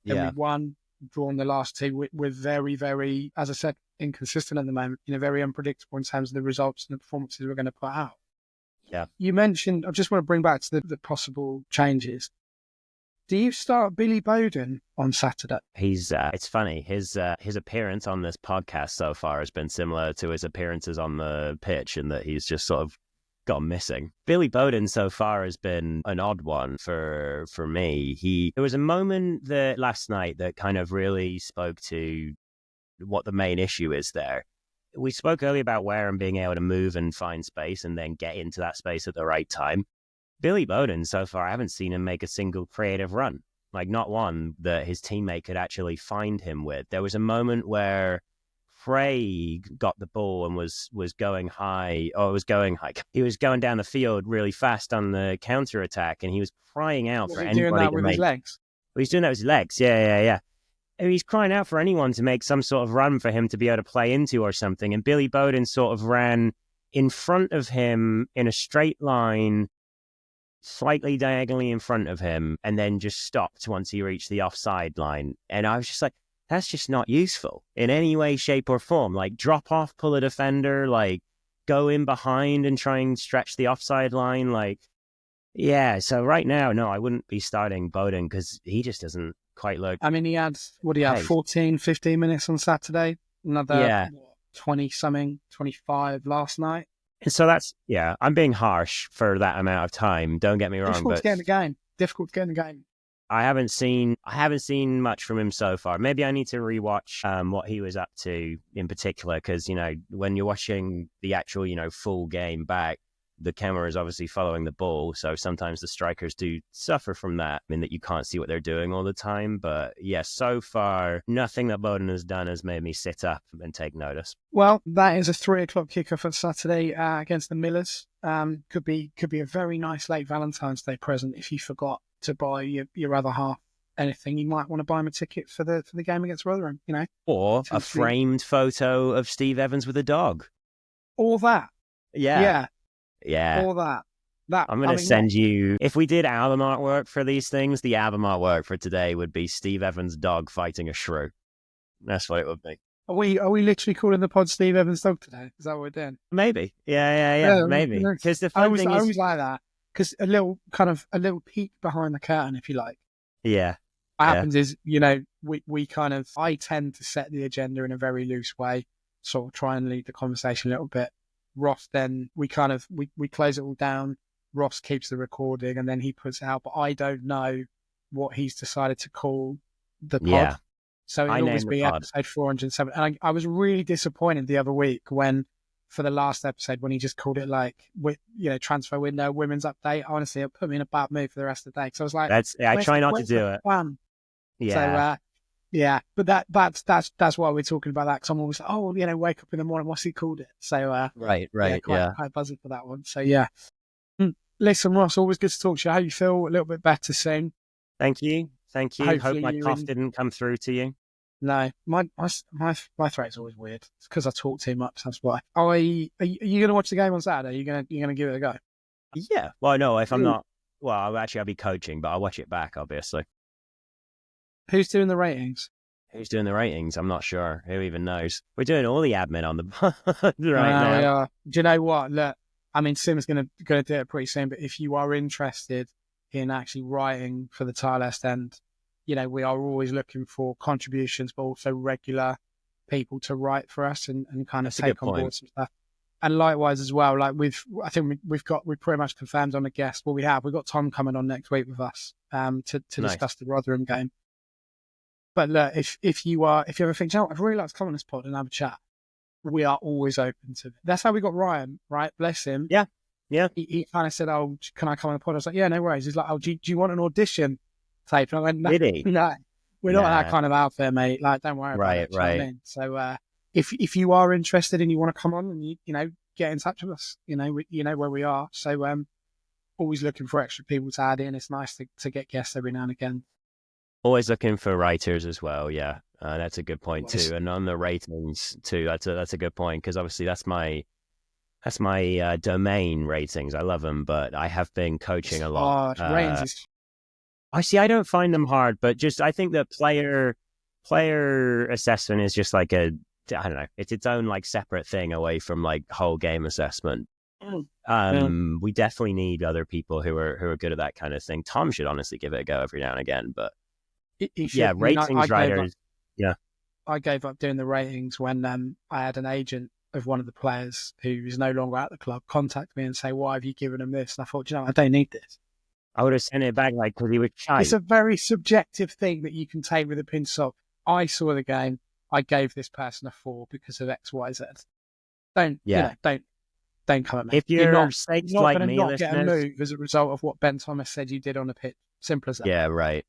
Then we won, drawn the last two. We're very, very, as I said, inconsistent at the moment. Very unpredictable in terms of the results and the performances we're going to put out. Yeah. You mentioned, I just want to bring back to the possible changes. Do you start Billy Bowden on Saturday? It's funny. His appearance on this podcast so far has been similar to his appearances on the pitch, in that he's just sort of gone missing. Billy Bowden so far has been an odd one for me. There was a moment last night that kind of really spoke to what the main issue is there. we spoke earlier about Wareham being able to move and find space and then get into that space at the right time. Billy Bowden, so far, I haven't seen him make a single creative run, like not one that his teammate could actually find him with. There was a moment where Craig got the ball and was going high, or was going high. He was going down the field really fast on the counter attack, and he was crying out Was for he anybody doing that to with make. his legs? Well, he's doing that with his legs. Yeah. He's crying out for anyone to make some sort of run for him to be able to play into or something. And Billy Bowden sort of ran in front of him in a straight line, slightly diagonally in front of him, and then just stopped once he reached the offside line. And I was just like, that's just not useful in any way, shape, or form. Like, drop off, pull a defender, like, go in behind and try and stretch the offside line. Like, yeah. So right now, no, I wouldn't be starting Bowden because he just doesn't quite look. I mean, he had, 14, 15 minutes on Saturday, another 20-something, 25 last night. And so I'm being harsh for that amount of time. Don't get me wrong, Difficult but to get in the game. Difficult to get in the game. I haven't seen much from him so far. Maybe I need to rewatch what he was up to in particular, because when you're watching the actual full game back, the camera is obviously following the ball, so sometimes the strikers do suffer from that. I mean, that you can't see what they're doing all the time. But yeah, so far nothing that Bowden has done has made me sit up and take notice. Well, that is a 3:00 kickoff on Saturday against the Millers. Could be a very nice late Valentine's Day present if you forgot to buy your other half anything. You might want to buy him a ticket for the game against Rotherham. Or a framed photo of Steve Evans with a dog. All that. Yeah. All that. I'm going to send you, if we did album artwork for these things, the album artwork for today would be Steve Evans' dog fighting a shrew. That's what it would be. Are we literally calling the pod Steve Evans' dog today? Is that what we're doing? Maybe. Yeah, maybe. Because the fun thing is, I always like that. Because a little peek behind the curtain, if you like. Yeah. What happens is, I tend to set the agenda in a very loose way, sort of try and lead the conversation a little bit. Ross then, we close it all down. Ross keeps the recording and then he puts it out, but I don't know what he's decided to call the pod. Yeah. So it'll always be episode 407. And I was really disappointed the other week when, for the last episode, when he just called it transfer window, women's update. Honestly, it put me in a bad mood for the rest of the day. So I was like, I try not to do it. Fun? Yeah. So, but that's why we're talking about that. Because I'm always like, wake up in the morning, what's he called it? So, right. Quite buzzing for that one. So, yeah. Listen, Ross, always good to talk to you. How you feel? A little bit better soon. Thank you. Hopefully hope my cough didn't come through to you. No, my throat's always weird. It's because I talk too much. That's why. Are you going to watch the game on Saturday? You going to give it a go? Yeah. Well, no. If I'm not, I'll be coaching, but I'll watch it back, obviously. Who's doing the ratings? I'm not sure. Who even knows? We're doing all the admin on the pod now. Yeah. Do you know what? Look, I mean, Sim's going to do it pretty soon. But if you are interested in actually writing for the Tilehurst end, we are always looking for contributions, but also regular people to write for us and kind of take on board some stuff. And likewise as well, we've pretty much confirmed on the guest. Well, we've got Tom coming on next week with us to discuss the Rotherham game. But look, if you ever think, I'd really like to come on this pod and have a chat, we are always open to it. That's how we got Ryan, right? Bless him. Yeah. He kind of said, "Oh, can I come on the pod?" I was like, "Yeah, no worries." He's like, "Oh, do you want an audition tape?" And I went, "No, no, we're not that kind of outfit, mate. Like, don't worry about it." Right. You know what I mean? So, if you are interested and you want to come on and you get in touch with us, you know where we are. So, always looking for extra people to add in. It's nice to get guests every now and again. Always looking for writers as well. Yeah, that's a good point too. And on the ratings too, that's a good point, because obviously that's my domain, ratings. I love them, but I have been coaching a lot. Ratings. I don't find them hard, but just I think that player assessment is just like I don't know, it's its own separate thing away from whole game assessment. We definitely need other people who are good at that kind of thing. Tom should honestly give it a go every now and again, but ratings writers. I gave up doing the ratings when I had an agent of one of the players who is no longer at the club contact me and say, "Why have you given him this?" And I thought, I don't need this. I would have sent it back because he was shy. It's a very subjective thing that you can take with a pinch of salt. I saw the game. I gave this person a 4 because of X, Y, Z. Don't Yeah. don't come at me. If you're not sakes not like going to me, not get a listeners, move as a result of what Ben Thomas said you did on the pitch. Simple as that. yeah, right.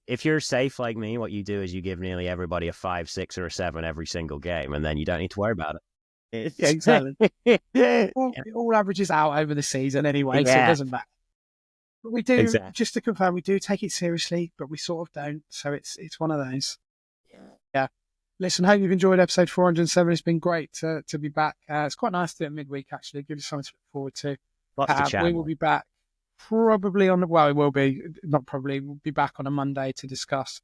If you're safe like me, what you do is you give nearly everybody a 5, 6, or a 7 every single game, and then you don't need to worry about it. Yeah, exactly. Yeah. It all averages out over the season anyway, so it Yeah. doesn't matter. But we do, Exactly. just to confirm, we do take it seriously, but we sort of don't. So it's one of those. Yeah. Listen, hope you've enjoyed episode 407. It's been great to be back. It's quite nice to do it midweek, actually. Give you something to look forward to. Lots to chat We about. will be back probably on the, well, it will be, not probably, we'll be back on a Monday to discuss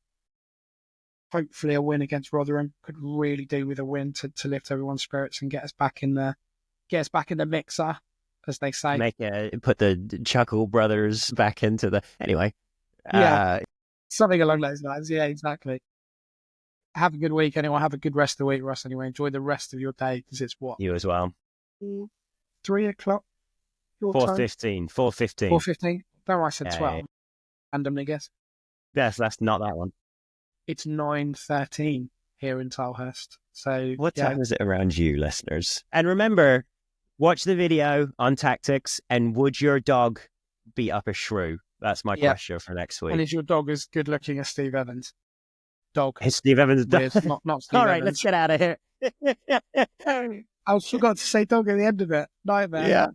hopefully a win against Rotherham. Could really do with a win to lift everyone's spirits and get us back in the mixer, as they say. Put the Chuckle brothers back into the anyway. Yeah, something along those lines. Yeah, exactly. Have a good week, anyone. Have a good rest of the week, Russ. Anyway, enjoy the rest of your day because it's what, You as well. 3 o'clock. 4:15. 4:15. 4:15. Don't I said Yeah, 12. yeah. Randomly guess. Yes, that's not that one. It's 9:13 here in Tilehurst. So What time is it around you, listeners? And remember, watch the video on tactics. And would your dog beat up a shrew? That's my question for next week. And is your dog as good looking as Steve Evans? Dog. Is Steve Evans dog? Not Steve All right, Evans. let's get out of here. I forgot to say dog at the end of it. Nightmare. Yeah.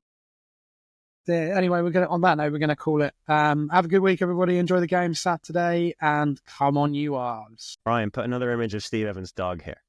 Anyway, we're gonna call it. Have a good week, everybody. Enjoy the game Saturday, and come on, you arms. Ryan, put another image of Steve Evans' dog here.